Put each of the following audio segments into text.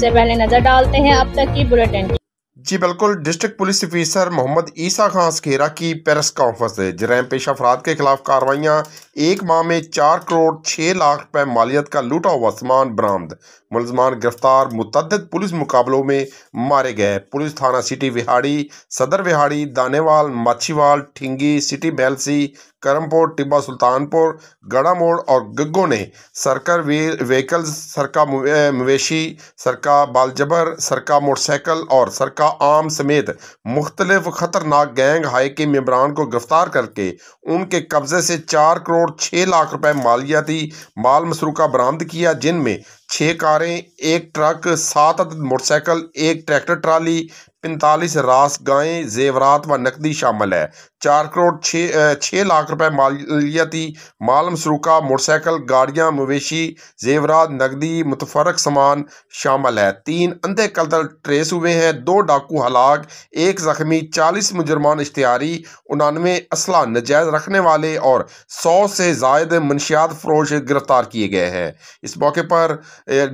सबसे पहले नजर डालते हैं अब तक की बुलेटिन। जी बिल्कुल, district police officer Mohammad Isa Khan सखेरा की प्रेस कॉन्फ्रेंस है। जराइम पेशा अफराद के खिलाफ कार्रवाइयाँ, एक माह में 4 करोड़ 6 लाख रुपए मालियत का लूटा हुआ सामान बरामद, मुलजमान गिरफ्तार, मुतअद्दिद पुलिस मुकाबलों में मारे गए। पुलिस थाना सिटी विहाड़ी, सदर विहाड़ी, दानेवाल, माछीवाल, ठिंगी, सिटी बेलसी, करमपुर, टिब्बा सुल्तानपुर, गड़ा मोड़ और गग्गो ने सरकार व्हीकल्स, सरका मवेशी, सरका बालजबर, सरका मोटरसाइकिल और सरका आम समेत मुख्तलिफ खतरनाक गैंग हाई के मेंबरान को गिरफ्तार करके उनके कब्जे से 4 करोड़ 6 लाख रुपए मालियाती माल मसरूका बरामद किया, जिनमें 6 कारें, 1 ट्रक, 7 अदद मोटरसाइकिल, 1 ट्रैक्टर ट्राली, 45 रास गायें, जेवरात व नकदी शामिल है। 4 करोड़ 6 लाख रुपए मालियाती माल मसरूका, मोटरसाइकिल, गाड़ियां, मवेशी, जेवरात, नकदी, मुतफरक सामान शामिल है। 3 अंधे कत्ल ट्रेस हुए हैं, 2 डाकू हलाक, 1 जख्मी, 40 मुजरमान इश्तिहारी, 99 असला नजायज रखने वाले और 100 से जायद मंशियात फरोश गिरफ्तार किए गए हैं। इस मौके पर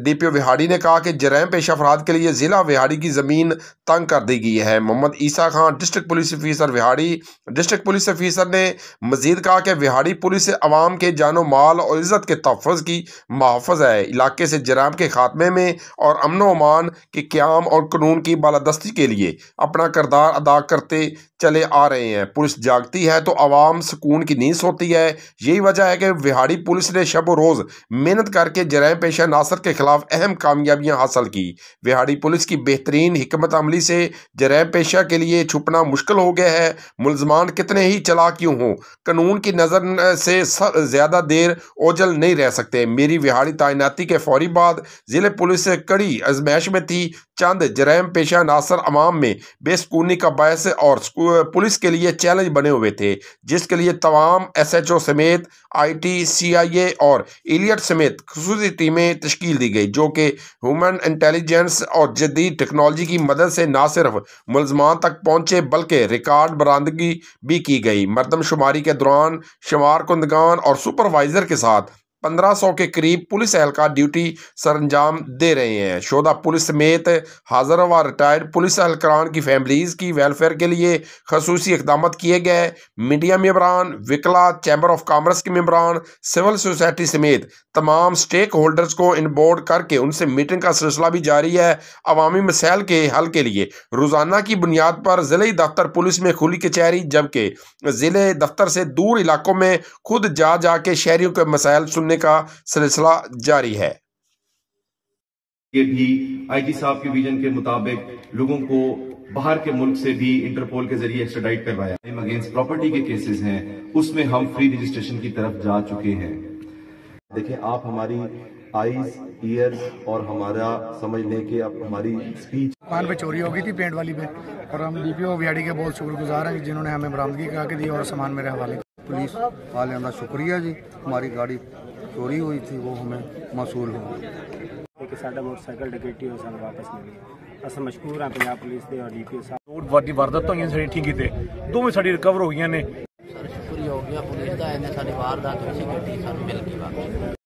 DPO विहाड़ी ने कहा कि जराइम पेशा अफराद के लिए जिला विहाड़ी की ज़मीन तंग कर दी गई है। Mohammad Isa Khan, district police officer Vehari. District police officer ने मजीद कहा कि विहाड़ी पुलिस अवाम के जानो माल और इज़्ज़त के तहफ़्फ़ुज़ की महफ़ज़ है। इलाके से जराइम के खात्मे में और अमन व अमान के क़याम और कानून की बालादस्ती के लिए अपना किरदार अदा करते चले आ रहे हैं। पुलिस जागती है तो आवाम सुकून की नींद सोती है। यही वजह है कि विहाड़ी पुलिस ने शब रोज़ मेहनत करके जराइम पेशा नासर के खिलाफ अहम कामयाबियां हासिल की। विहाड़ी पुलिस की बेहतरीन हिकमत अमली से जराइम पेशा के लिए छुपना मुश्किल हो गया है। मुलजमान कितने ही चालाक क्यों हों, कानून की नज़र से ज़्यादा देर ओझल नहीं रह सकते। मेरी विहाड़ी तैनाती के फौरी बाद ज़िले पुलिस से कड़ी आजमाइश में थी। चंद जराइम पेशा नासर अवाम में बेसकूनी का बायस और पुलिस के लिए चैलेंज बने हुए थे, जिसके लिए तमाम SHO समेत IT, CIA और इलियट समेत खुसूसी टीमें तश्कील दी गई, जो कि ह्यूमन इंटेलिजेंस और जदीद टेक्नोलॉजी की मदद से ना सिर्फ मुलजमान तक पहुंचे बल्कि रिकॉर्ड बरामदगी भी की गई। मरदमशुमारी के दौरान शुमार कुंदगान और सुपरवाइजर के साथ 1500 के करीब पुलिस एहलकार ड्यूटी सरंजाम दे रहे हैं। शोधा पुलिस समेत हाजिर व रिटायर्ड पुलिस एहलकारान की फैमिलीज़ की वेलफेयर के लिए खसूसी इक़दाम किए गए। मीडिया मेंबरान, विकला, चैम्बर ऑफ कॉमर्स के मेंबरान, सिविल सोसाइटी समेत तमाम स्टेक होल्डर्स को इनबोर्ड करके उनसे मीटिंग का सिलसिला भी जारी है। अवामी मसाइल के हल के लिए रोज़ाना की बुनियाद पर ज़िले दफ्तर पुलिस में खुली कचहरी, जबकि ज़िले दफ्तर से दूर इलाकों में खुद जा के शहरियों के मसाइल सुनने का सिलसिला जारी है। ये भी IG साहब के विजन के मुताबिक लोगों को बाहर के मुल्क से भी इंटरपोल के जरिए एक्स्ट्राडाइट करवाया। अगेंस्ट प्रॉपर्टी के केसेस हैं, उसमें हम फ्री रजिस्ट्रेशन की तरफ जा चुके हैं। देखिए, आप हमारी आईज, ईयर्स और हमारा समझ लें कि आप हमारी स्पीच। दुकान पे चोरी हो गई थी पेंट वाली पे, और हम DPO विहाड़ी के बहुत शुक्रगुजार हैं जिन्होंने हमें बरामदगी करा के दी और सामान मेरे हवाले। पुलिस वाले का शुक्रिया जी, हमारी गाड़ी चोरी हुई थी वो हमें मसूल हो कि साडा मोटरसाइकिल डकैती हो सन वापस मिली। अस मशकूर हैं पंजाब पुलिस दे और DPO साहब। रोड वादी वारदात होई साडी ठीक कीते, दोवें साडी रिकवर हो गई ने। सर शुक्रिया हो गया पुलिस का, इन्हें साडी वारदात होई सी गड्डी सानू मिल गई वापस।